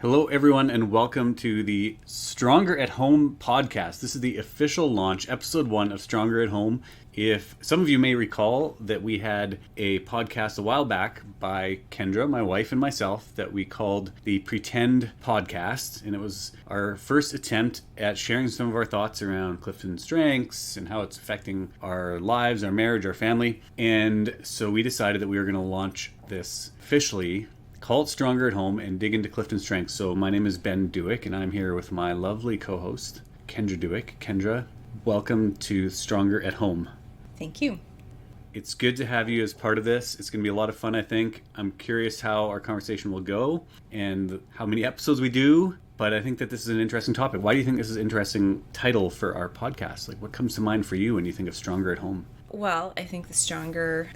Hello, everyone, and welcome to the Stronger at Home podcast. This is the official launch, episode 1 of Stronger at Home. If some of you may recall that we had a podcast a while back by Kendra, my wife, and myself that we called the Pretend Podcast, and it was our first attempt at sharing some of our thoughts around CliftonStrengths and how it's affecting our lives, our marriage, our family. And so we decided that we were going to launch this officially, call it Stronger at Home, and dig into CliftonStrengths. So my name is Ben Dewick, and I'm here with my lovely co-host, Kendra Dewick. Kendra, welcome to Stronger at Home. Thank you. It's good to have you as part of this. It's going to be a lot of fun, I think. I'm curious how our conversation will go and how many episodes we do, but I think that this is an interesting topic. Why do you think this is an interesting title for our podcast? Like, what comes to mind for you when you think of Stronger at Home? Well, I think the stronger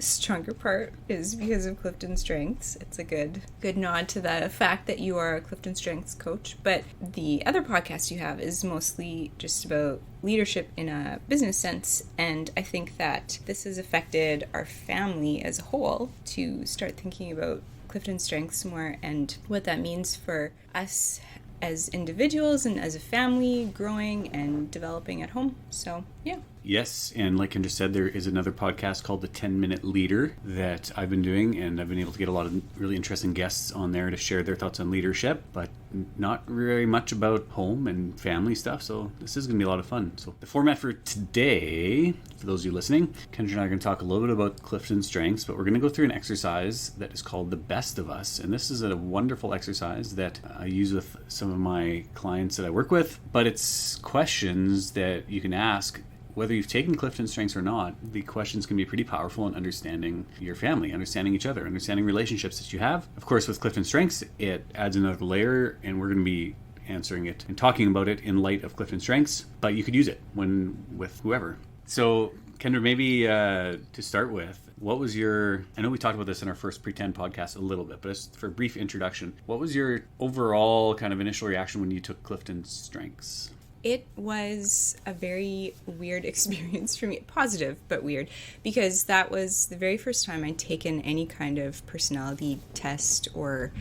part is because of CliftonStrengths. It's a good nod to the fact that you are a CliftonStrengths coach. But the other podcast you have is mostly just about leadership in a business sense. And I think that this has affected our family as a whole to start thinking about CliftonStrengths more and what that means for us as individuals and as a family growing and developing at home. So, yeah. Yes, and like Kendra said, there is another podcast called The 10-Minute Leader that I've been doing, and I've been able to get a lot of really interesting guests on there to share their thoughts on leadership, but not very much about home and family stuff, so this is going to be a lot of fun. So the format for today, for those of you listening, Kendra and I are going to talk a little bit about CliftonStrengths, but we're going to go through an exercise that is called The Best of Us, and this is a wonderful exercise that I use with some of my clients that I work with, but it's questions that you can ask. Whether you've taken CliftonStrengths or not, the questions can be pretty powerful in understanding your family, understanding each other, understanding relationships that you have. Of course, with CliftonStrengths, it adds another layer, and we're going to be answering it and talking about it in light of CliftonStrengths, but you could use it with whoever. So, Kendra, maybe to start with, what was I know we talked about this in our first Pretend podcast a little bit, but just for a brief introduction, what was your overall kind of initial reaction when you took CliftonStrengths? It was a very weird experience for me, positive but weird, because that was the very first time I'd taken any kind of personality test or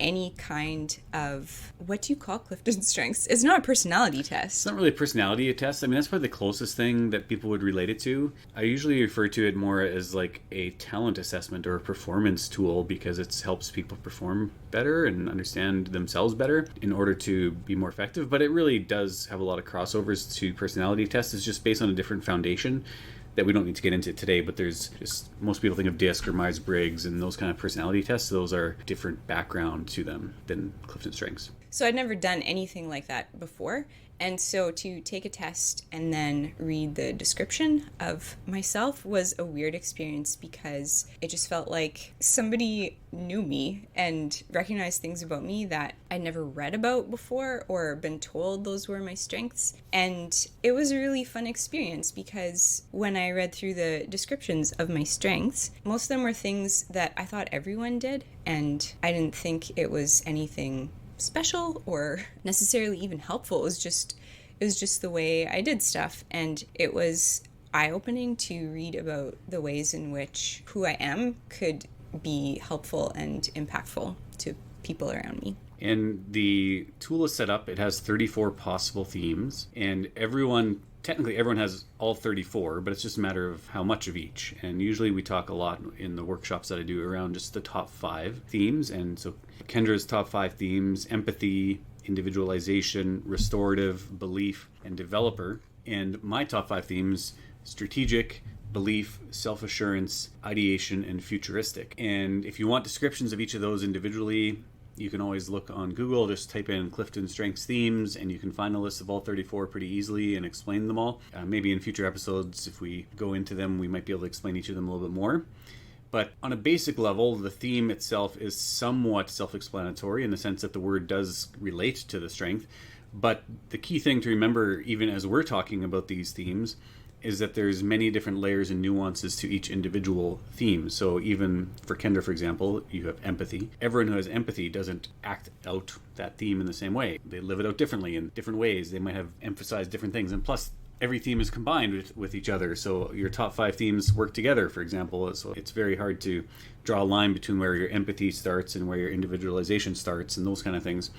any kind of, what do you call CliftonStrengths? It's not a personality test. It's not really a personality test. I mean, that's probably the closest thing that people would relate it to. I usually refer to it more as like a talent assessment or a performance tool because it helps people perform better and understand themselves better in order to be more effective. But it really does have a lot of crossovers to personality tests. It's just based on a different foundation that we don't need to get into today, but there's just, most people think of DISC or Myers-Briggs and those kind of personality tests. Those are different background to them than CliftonStrengths. So I'd never done anything like that before. And so to take a test and then read the description of myself was a weird experience because it just felt like somebody knew me and recognized things about me that I'd never read about before or been told those were my strengths. And it was a really fun experience because when I read through the descriptions of my strengths, most of them were things that I thought everyone did, and I didn't think it was anything special or necessarily even helpful. It was just the way I did stuff, and it was eye-opening to read about the ways in which who I am could be helpful and impactful to people around me. And the tool is set up, it has 34 possible themes, and technically everyone has all 34, but it's just a matter of how much of each. And usually we talk a lot in the workshops that I do around just the top 5 themes. And so Kendra's top 5 themes: empathy, individualization, restorative, belief, and developer. And my top 5 themes: strategic, belief, self-assurance, ideation, and futuristic. And if you want descriptions of each of those individually, you can always look on Google, just type in CliftonStrengths themes, and you can find a list of all 34 pretty easily and explain them all. Maybe in future episodes, if we go into them, we might be able to explain each of them a little bit more. But on a basic level, the theme itself is somewhat self-explanatory in the sense that the word does relate to the strength. But the key thing to remember, even as we're talking about these themes, is that there's many different layers and nuances to each individual theme. So even for Kendra, for example, you have empathy. Everyone who has empathy doesn't act out that theme in the same way. They live it out differently in different ways. They might have emphasized different things. And plus, every theme is combined with each other. So your top 5 themes work together, for example. So it's very hard to draw a line between where your empathy starts and where your individualization starts and those kind of things.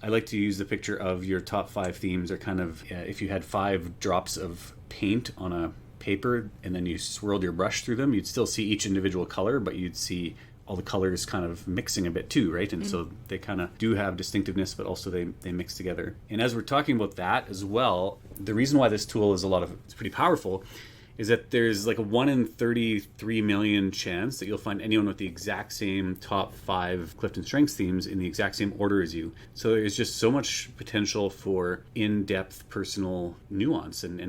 I like to use the picture of your top 5 themes are kind of if you had 5 drops of paint on a paper and then you swirled your brush through them, you'd still see each individual color, but you'd see all the colors kind of mixing a bit too, right? And so they kind of do have distinctiveness, but also they mix together. And as we're talking about that as well, the reason why this tool is it's pretty powerful is that there's like a 1 in 33 million chance that you'll find anyone with the exact same top 5 CliftonStrengths themes in the exact same order as you. So there's just so much potential for in-depth personal nuance and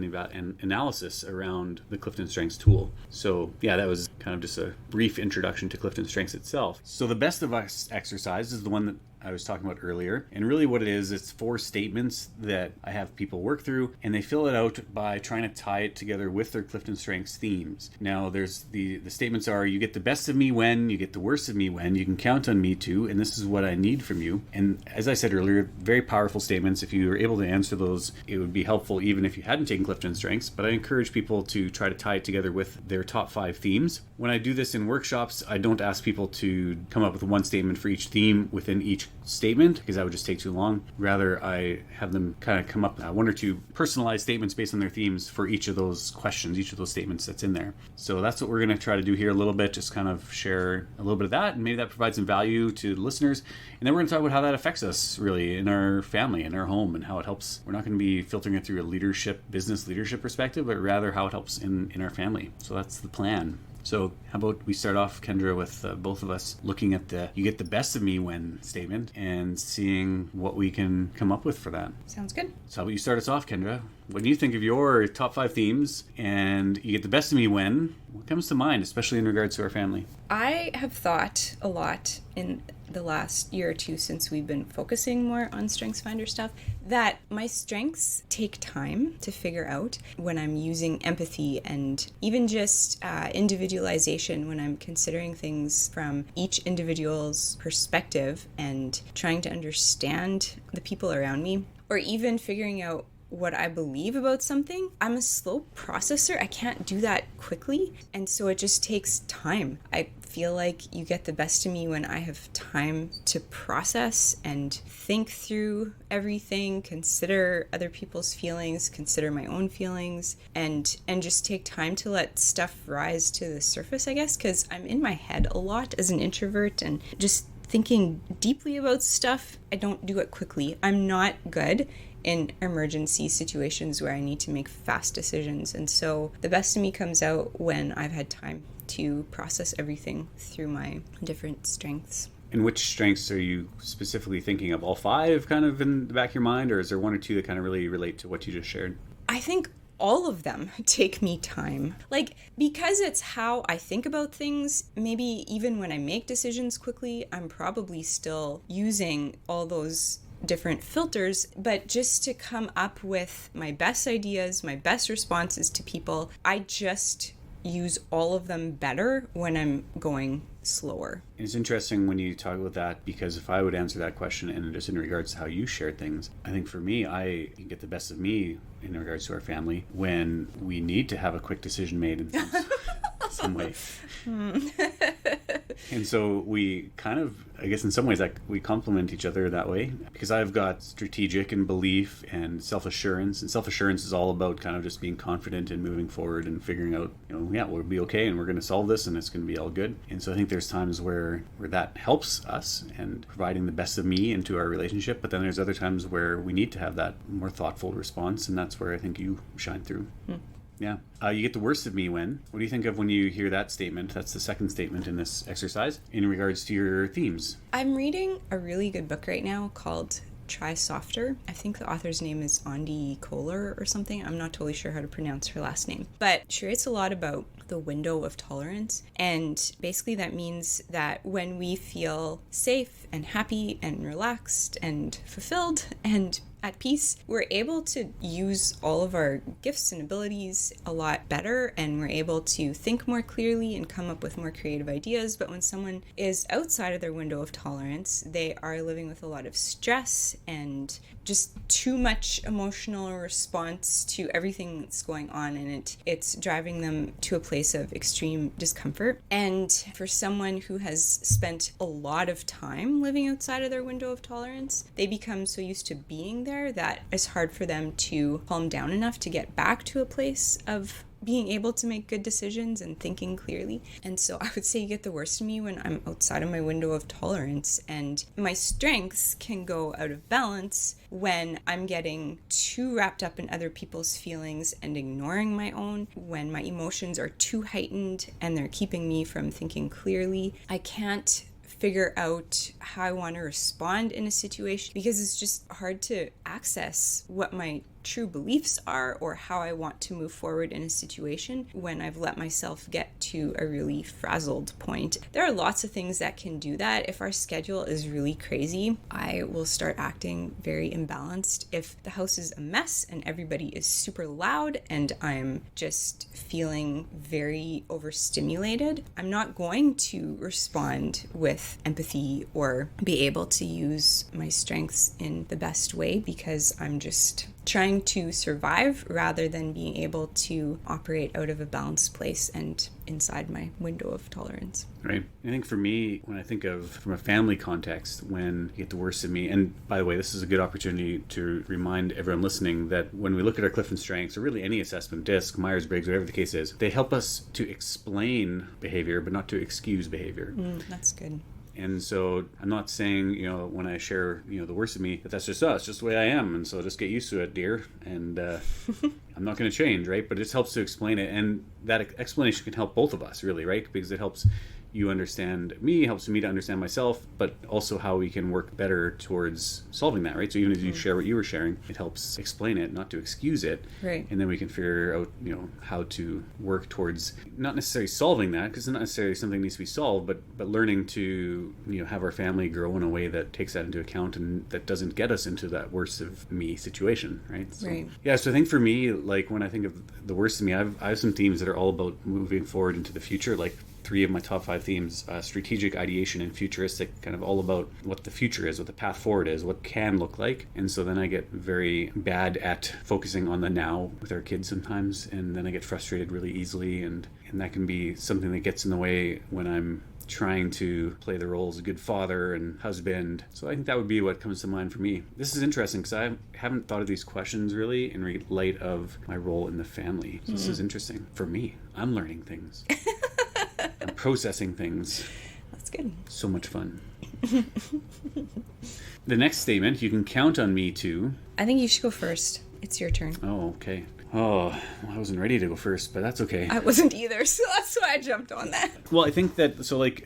analysis around the CliftonStrengths tool. So yeah, that was kind of just a brief introduction to CliftonStrengths itself. So the best of us exercise is the one that I was talking about earlier. And really what it is, it's 4 statements that I have people work through, and they fill it out by trying to tie it together with their CliftonStrengths themes. Now, there's the statements are, you get the best of me when, you get the worst of me when, you can count on me too, and this is what I need from you. And as I said earlier, very powerful statements. If you were able to answer those, it would be helpful even if you hadn't taken CliftonStrengths, but I encourage people to try to tie it together with their top 5 themes. When I do this in workshops, I don't ask people to come up with one statement for each theme within each statement, because that would just take too long. Rather, I have them kind of come up with 1 or 2 personalized statements based on their themes for each of those questions, each of those statements that's in there. So that's what we're going to try to do here a little bit, just kind of share a little bit of that, and maybe that provides some value to the listeners. And then we're going to talk about how that affects us really in our family, in our home, and how it helps. We're not going to be filtering it through a business leadership perspective, but rather how it helps in our family. So that's the plan. So how about we start off, Kendra, with both of us looking at the you get the best of me when statement and seeing what we can come up with for that. Sounds good. So how about you start us off, Kendra? When you think of your top 5 themes and you get the best of me when, what comes to mind, especially in regards to our family? I have thought a lot in the last year or 2 since we've been focusing more on StrengthsFinder stuff, that my strengths take time to figure out when I'm using empathy and even just individualization, when I'm considering things from each individual's perspective and trying to understand the people around me, or even figuring out what I believe about something. I'm a slow processor. I can't do that quickly. And so it just takes time. I feel like you get the best of me when I have time to process and think through everything, consider other people's feelings, consider my own feelings, and just take time to let stuff rise to the surface, I guess, because I'm in my head a lot as an introvert and just thinking deeply about stuff. I don't do it quickly. I'm not good in emergency situations where I need to make fast decisions. And so the best of me comes out when I've had time to process everything through my different strengths. And which strengths are you specifically thinking of? All 5 kind of in the back of your mind, or is there 1 or 2 that kind of really relate to what you just shared? I think all of them take me time. Like, because it's how I think about things, maybe even when I make decisions quickly, I'm probably still using all those different filters, but just to come up with my best ideas, my best responses to people, I just use all of them better when I'm going slower. It's interesting when you talk about that, because if I would answer that question and just in regards to how you share things, I think for me, I get the best of me in regards to our family when we need to have a quick decision made in some way. And so we kind of, I guess in some ways, like we complement each other that way, because I've got strategic and belief and self-assurance. And self-assurance is all about kind of just being confident and moving forward and figuring out, yeah, we'll be okay and we're going to solve this and it's going to be all good. And so I think there's times where that helps us and providing the best of me into our relationship. But then there's other times where we need to have that more thoughtful response. And that's where I think you shine through. Yeah. You get the worst of me when. What do you think of when you hear that statement? That's the second statement in this exercise in regards to your themes. I'm reading a really good book right now called Try Softer. I think the author's name is Andi Kohler or something. I'm not totally sure how to pronounce her last name. But she writes a lot about the window of tolerance. And basically that means that when we feel safe and happy and relaxed and fulfilled and at peace, we're able to use all of our gifts and abilities a lot better, and we're able to think more clearly and come up with more creative ideas. But when someone is outside of their window of tolerance, they are living with a lot of stress and just too much emotional response to everything that's going on, and it's driving them to a place of extreme discomfort. And for someone who has spent a lot of time living outside of their window of tolerance, they become so used to being there that it's hard for them to calm down enough to get back to a place of being able to make good decisions and thinking clearly. And so I would say you get the worst of me when I'm outside of my window of tolerance, and my strengths can go out of balance when I'm getting too wrapped up in other people's feelings and ignoring my own, when my emotions are too heightened and they're keeping me from thinking clearly. I can't figure out how I want to respond in a situation because it's just hard to access what my true beliefs are or how I want to move forward in a situation when I've let myself get to a really frazzled point. There are lots of things that can do that. If our schedule is really crazy, I will start acting very imbalanced. If the house is a mess and everybody is super loud and I'm just feeling very overstimulated, I'm not going to respond with empathy or be able to use my strengths in the best way because I'm just trying to survive rather than being able to operate out of a balanced place and inside my window of tolerance. Right. I think for me, when I think of from a family context, when you get the worst of me, and by the way, this is a good opportunity to remind everyone listening that when we look at our CliftonStrengths, or really any assessment, DISC, Myers-Briggs, whatever the case is, they help us to explain behavior, but not to excuse behavior. That's good. And so I'm not saying, when I share, the worst of me, that's just us, just the way I am. And so just get used to it, dear. And I'm not going to change, right? But it just helps to explain it. And that explanation can help both of us, really, right? Because it helps you understand me, helps me to understand myself, but also how we can work better towards solving that, right? So even as you share what you were sharing, it helps explain it, not to excuse it. Right. And then we can figure out, how to work towards not necessarily solving that, because it's not necessarily something that needs to be solved, but learning to, have our family grow in a way that takes that into account and that doesn't get us into that worst of me situation, right? So, right. Yeah, so I think for me, like when I think of the worst of me, I have some themes that are all about moving forward into the future, like 3 of my top 5 themes, strategic, ideation, and futuristic, kind of all about what the future is, what the path forward is, what can look like. And so then I get very bad at focusing on the now with our kids sometimes, and then I get frustrated really easily, and that can be something that gets in the way when I'm trying to play the role as a good father and husband. So I think that would be what comes to mind for me. This is interesting because I haven't thought of these questions really in light of my role in the family. So this is interesting for me. I'm learning things. I'm processing things. That's good. So much fun. The next statement, you can count on me to... I think you should go first. It's your turn. Oh, okay. Oh, well, I wasn't ready to go first, but that's okay. I wasn't either, so that's why I jumped on that. Well, I think that,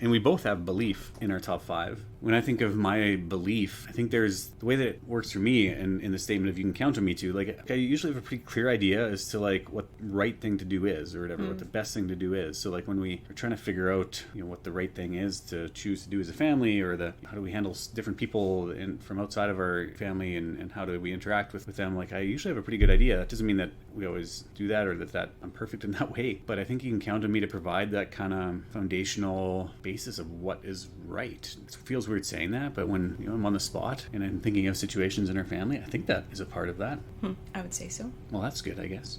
and we both have belief in our top 5. When I think of my belief, I think there's the way that it works for me and in the statement of you can count on me to, like, I usually have a pretty clear idea as to, like, what the right thing to do is or whatever, what the best thing to do is. So, like, when we are trying to figure out, what the right thing is to choose to do as a family, or how do we handle different people from outside of our family and how do we interact with them, like, I usually have a pretty good idea. That doesn't mean that we always do that or that I'm perfect in that way, but I think you can count on me to provide that kind of foundational basis of what is right. It feels weird saying that, but when I'm on the spot and I'm thinking of situations in our family, I think that is a part of that. I would say so. Well, that's good, I guess.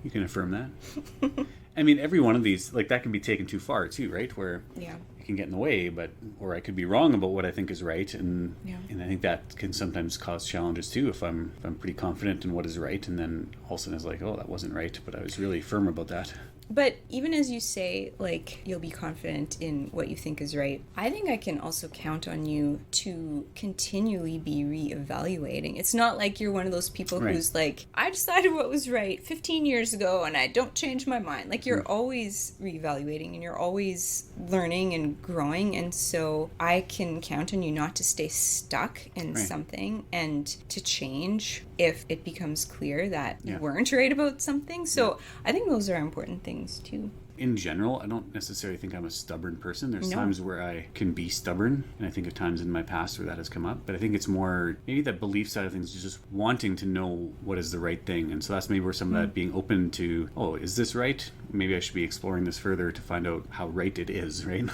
You can affirm that. I mean, every one of these, like, that can be taken too far too, right? Where it can get in the way, or I could be wrong about what I think is right, and I think that can sometimes cause challenges too. If I'm pretty confident in what is right, and then all of a sudden it's like, oh, that wasn't right, but I was really firm about that. But even as you say, like, you'll be confident in what you think is right, I think I can also count on you to continually be reevaluating. It's not like you're one of those people who's like, I decided what was right 15 years ago and I don't change my mind. Like, you're always reevaluating and you're always learning and growing. And so I can count on you not to stay stuck in something and to change if it becomes clear that you weren't right about something. So I think those are important things too. In general, I don't necessarily think I'm a stubborn person. There's times where I can be stubborn, and I think of times in my past where that has come up. But I think it's more, maybe that belief side of things is just wanting to know what is the right thing. And so that's maybe where some of that being open to, oh, is this right? Maybe I should be exploring this further to find out how right it is, right?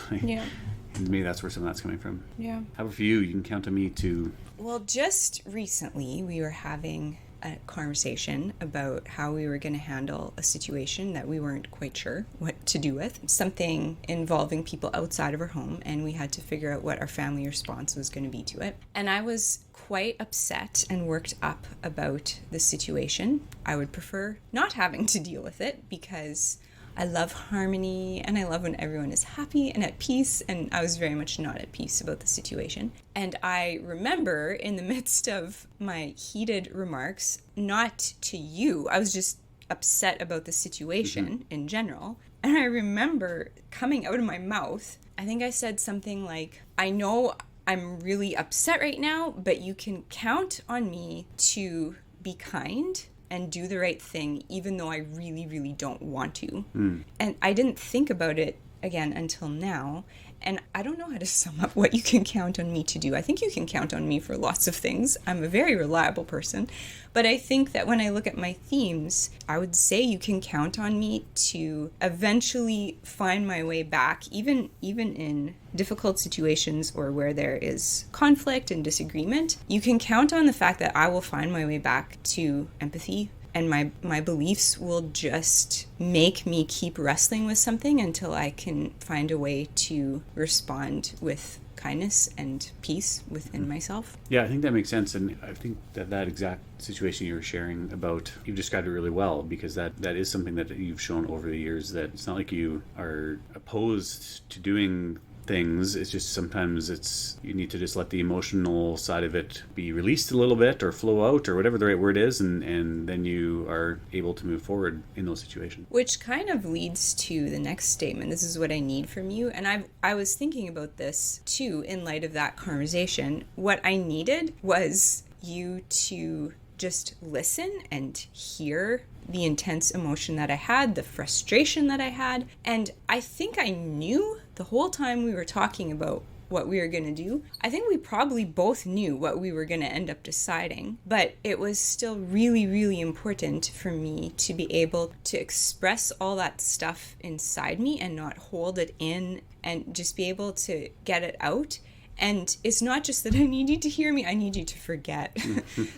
And maybe that's where some of that's coming from. Yeah. How about for you? You can count on me to... Well, just recently we were having a conversation about how we were going to handle a situation that we weren't quite sure what to do with. Something involving people outside of our home, and we had to figure out what our family response was going to be to it. And I was quite upset and worked up about the situation. I would prefer not having to deal with it because I love harmony and I love when everyone is happy and at peace, and I was very much not at peace about the situation. And I remember in the midst of my heated remarks, not to you, I was just upset about the situation in general. And I remember coming out of my mouth, I think I said something like, I know I'm really upset right now, but you can count on me to be kind and do the right thing, even though I really, really don't want to. And I didn't think about it again until now. And I don't know how to sum up what you can count on me to do. I think you can count on me for lots of things. I'm a very reliable person. But I think that when I look at my themes, I would say you can count on me to eventually find my way back, even in difficult situations or where there is conflict and disagreement. You can count on the fact that I will find my way back to empathy, and my beliefs will just make me keep wrestling with something until I can find a way to respond with kindness and peace within myself. Yeah, I think that makes sense. And I think that exact situation you were sharing about, you've described it really well, because that is something that you've shown over the years, that it's not like you are opposed to doing things. It's just sometimes you need to just let the emotional side of it be released a little bit or flow out or whatever the right word is, and then you are able to move forward in those situations. Which kind of leads to the next statement. This is what I need from you. And I was thinking about this too in light of that conversation. What I needed was you to just listen and hear the intense emotion that I had, the frustration that I had. And I think I knew the whole time we were talking about what we were going to do. I think we probably both knew what we were going to end up deciding, but it was still really, really important for me to be able to express all that stuff inside me and not hold it in, and just be able to get it out. And it's not just that I need you to hear me, I need you to forget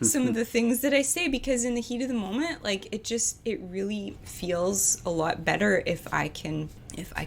some of the things that I say, because in the heat of the moment, like, it really feels a lot better if I can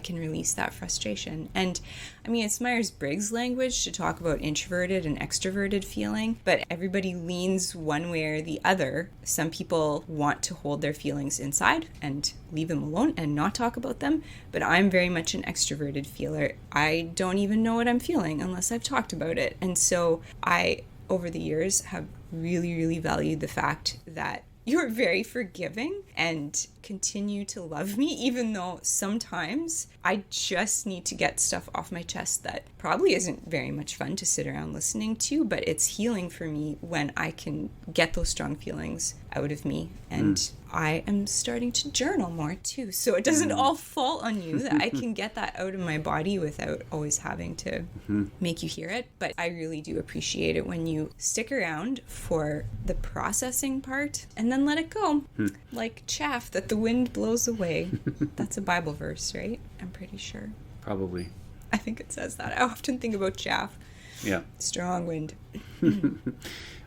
release that frustration. And I mean, it's Myers-Briggs language to talk about introverted and extroverted feeling, but everybody leans one way or the other. Some people want to hold their feelings inside and leave them alone and not talk about them, but I'm very much an extroverted feeler. I don't even know what I'm feeling unless I've talked about it. And so I, over the years, have really, really valued the fact that you're very forgiving and continue to love me, even though sometimes I just need to get stuff off my chest that probably isn't very much fun to sit around listening to, but it's healing for me when I can get those strong feelings out of me. And I am starting to journal more too, so it doesn't all fall on you, that I can get that out of my body without always having to make you hear it. But I really do appreciate it when you stick around for the processing part and then let it go, like chaff that the wind blows away. That's a Bible verse, right? I'm pretty sure. Probably. I think it says that. I often think about chaff. Yeah. Strong wind.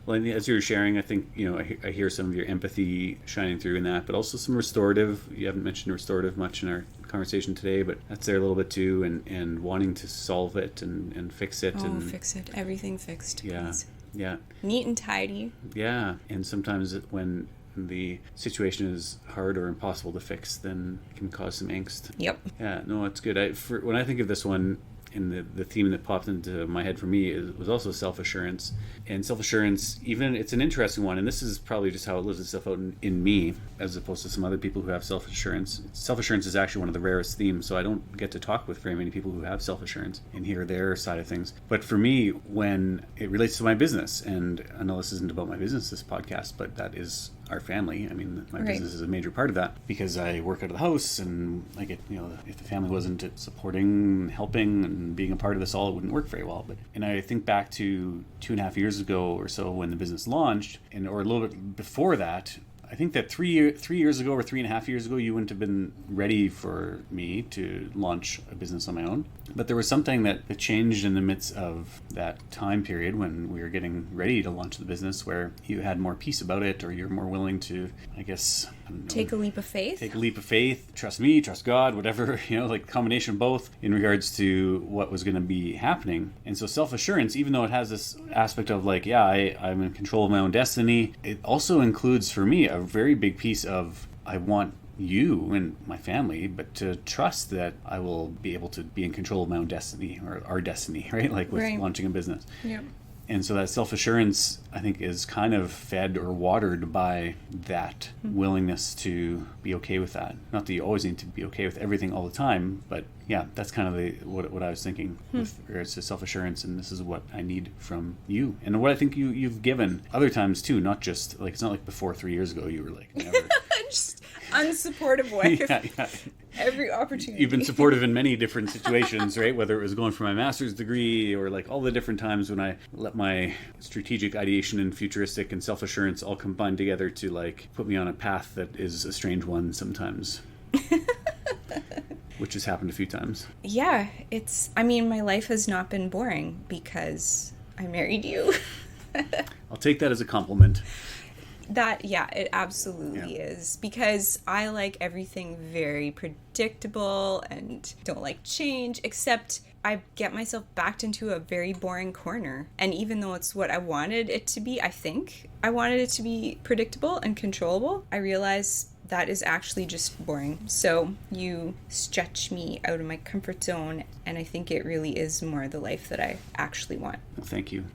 Well, as you were sharing, I think, I hear some of your empathy shining through in that, but also some restorative. You haven't mentioned restorative much in our conversation today, but that's there a little bit too, and wanting to solve it and fix it. Fix it. Everything fixed. Yeah. Please. Yeah. Neat and tidy. Yeah. And sometimes when the situation is hard or impossible to fix, then it can cause some angst. Yep. Yeah, no, it's good. When I think of this one, and the theme that popped into my head for me was also self-assurance. And self-assurance, even, it's an interesting one, and this is probably just how it lives itself out in me, as opposed to some other people who have self-assurance. Self-assurance is actually one of the rarest themes, so I don't get to talk with very many people who have self-assurance and hear their side of things. But for me, when it relates to my business, and I know this isn't about my business, this podcast, but that is our family. I mean, my business is a major part of that, because I work out of the house, and I get, if the family wasn't supporting, helping, and being a part of this all, it wouldn't work very well. And I think back to 2.5 years ago or so when the business launched, or a little bit before that, I think that 3 years ago or 3.5 years ago, you wouldn't have been ready for me to launch a business on my own. But there was something that changed in the midst of that time period when we were getting ready to launch the business, where you had more peace about it, or you're more willing to, I guess, I don't know, Take a leap of faith. Take a leap of faith, trust me, trust God, whatever, like combination of both in regards to what was going to be happening. And so self-assurance, even though it has this aspect of like, yeah, I'm in control of my own destiny, it also includes for me a very big piece of, I want you and my family, but to trust that I will be able to be in control of my own destiny, or our destiny, right? Like with launching a business. Yep. And so that self-assurance, I think, is kind of fed or watered by that willingness to be okay with that. Not that you always need to be okay with everything all the time, but yeah, that's kind of what I was thinking with regards to self-assurance, and this is what I need from you. And what I think you've given other times too, not just, like, it's not like before 3 years ago you were like, never. Just unsupportive wife. Yeah. Every opportunity. You've been supportive in many different situations, right? Whether it was going for my master's degree, or like all the different times when I let my strategic ideation and futuristic and self-assurance all combine together to like put me on a path that is a strange one sometimes. Which has happened a few times. Yeah, my life has not been boring because I married you. I'll take that as a compliment. It absolutely is, because I like everything very predictable and don't like change, except I get myself backed into a very boring corner. And even though it's what I wanted it to be, I think I wanted it to be predictable and controllable, I realize that is actually just boring. So you stretch me out of my comfort zone, and I think it really is more the life that I actually want. Well, thank you.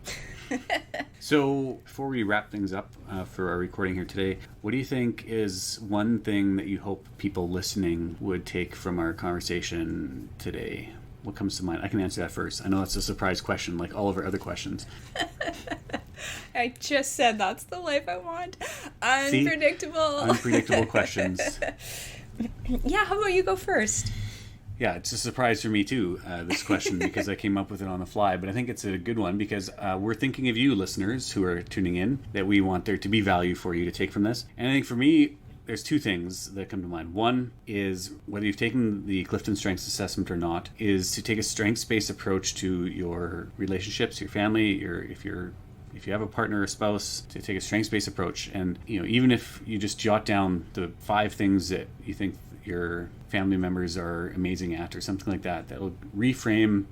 So before we wrap things up for our recording here today, what do you think is one thing that you hope people listening would take from our conversation today? What comes to mind? I can answer that first. I know that's a surprise question, like all of our other questions. I just said that's the life I want. Unpredictable. See? Unpredictable questions. Yeah, how about you go first? Yeah, it's a surprise for me too, this question, because I came up with it on the fly. But I think it's a good one because we're thinking of you, listeners, who are tuning in, that we want there to be value for you to take from this. And I think for me, there's two things that come to mind. One is, whether you've taken the CliftonStrengths assessment or not, is to take a strengths-based approach to your relationships, your family, if you have a partner or spouse, to take a strengths-based approach. And even if you just jot down the 5 things that you think your family members are amazing at, or something like that, that will reframe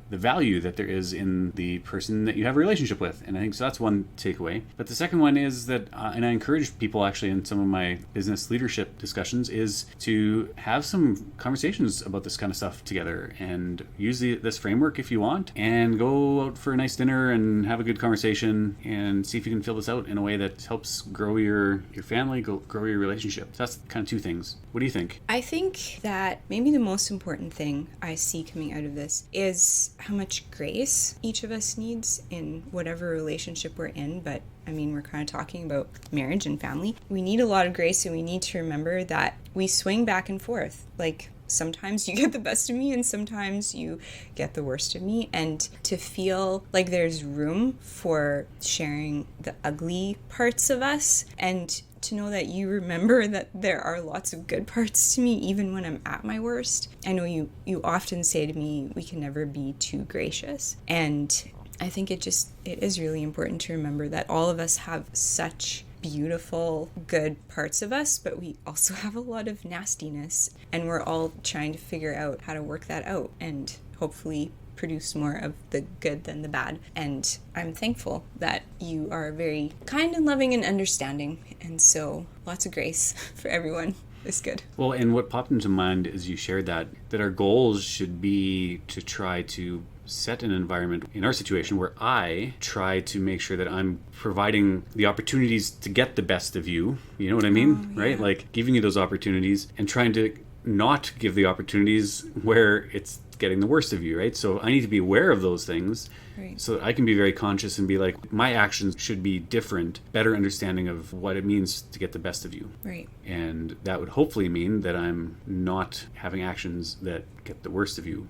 the value that there is in the person that you have a relationship with. And I think so that's one takeaway. But the second one is that, and I encourage people actually in some of my business leadership discussions, is to have some conversations about this kind of stuff together, and use this framework if you want, and go out for a nice dinner and have a good conversation and see if you can fill this out in a way that helps grow your family, grow your relationship. So that's kind of two things. What do you think? I think that maybe the most important thing I see coming out of this is how much grace each of us needs in whatever relationship we're in. But we're kind of talking about marriage and family. We need a lot of grace, and we need to remember that we swing back and forth. Like, sometimes you get the best of me and sometimes you get the worst of me, and to feel like there's room for sharing the ugly parts of us, and to know that you remember that there are lots of good parts to me even when I'm at my worst. I know you often say to me, we can never be too gracious, and I think it is really important to remember that all of us have such beautiful, good parts of us, but we also have a lot of nastiness, and we're all trying to figure out how to work that out and hopefully produce more of the good than the bad. And I'm thankful that you are very kind and loving and understanding, and so lots of grace for everyone is good. Well, and what popped into mind as you shared that our goals should be to try to set an environment in our situation where I try to make sure that I'm providing the opportunities to get the best of you. You know what I mean? Yeah. Right? Like giving you those opportunities and trying to not give the opportunities where it's getting the worst of you, right? So I need to be aware of those things, Right. so that I can be very conscious and be like, my actions should be different, better understanding of what it means to get the best of you. Right. And that would hopefully mean that I'm not having actions that get the worst of you,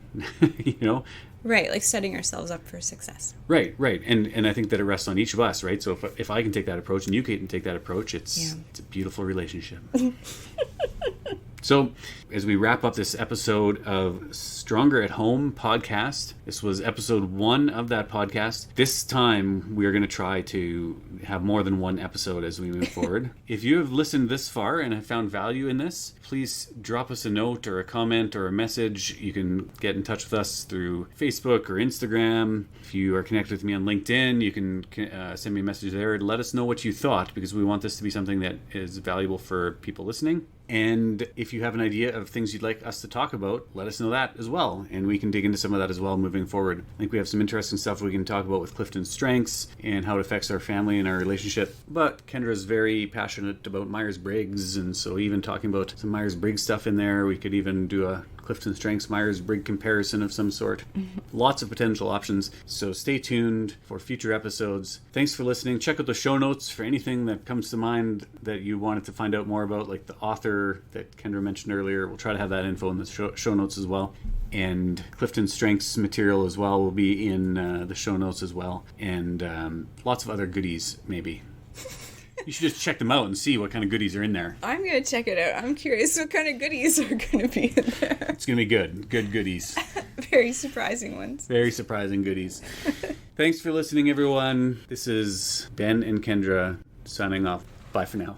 you know? Right, like setting ourselves up for success. Right. And I think that it rests on each of us, right? So if I can take that approach and you can take that approach, it's a beautiful relationship. So, as we wrap up this episode of Stronger at Home podcast, this was episode 1 of that podcast. This time, we are going to try to have more than one episode as we move forward. If you have listened this far and have found value in this, please drop us a note or a comment or a message. You can get in touch with us through Facebook or Instagram. If you are connected with me on LinkedIn, you can send me a message there and let us know what you thought, because we want this to be something that is valuable for people listening. And if you have an idea of things you'd like us to talk about, let us know that as well. And we can dig into some of that as well moving forward. I think we have some interesting stuff we can talk about with CliftonStrengths and how it affects our family and our relationship. But Kendra is very passionate about Myers-Briggs. And so even talking about some Myers-Briggs stuff in there, we could even do a CliftonStrengths Myers-Briggs comparison of some sort. Lots of potential options. So stay tuned for future episodes. Thanks for listening. Check out the show notes for anything that comes to mind that you wanted to find out more about, like the author that Kendra mentioned earlier. We'll try to have that info in the show notes as well. And CliftonStrengths material as well will be in the show notes as well. And lots of other goodies, maybe. You should just check them out and see what kind of goodies are in there. I'm going to check it out. I'm curious what kind of goodies are going to be in there. It's going to be good. Good goodies. Very surprising ones. Very surprising goodies. Thanks for listening, everyone. This is Ben and Kendra signing off. Bye for now.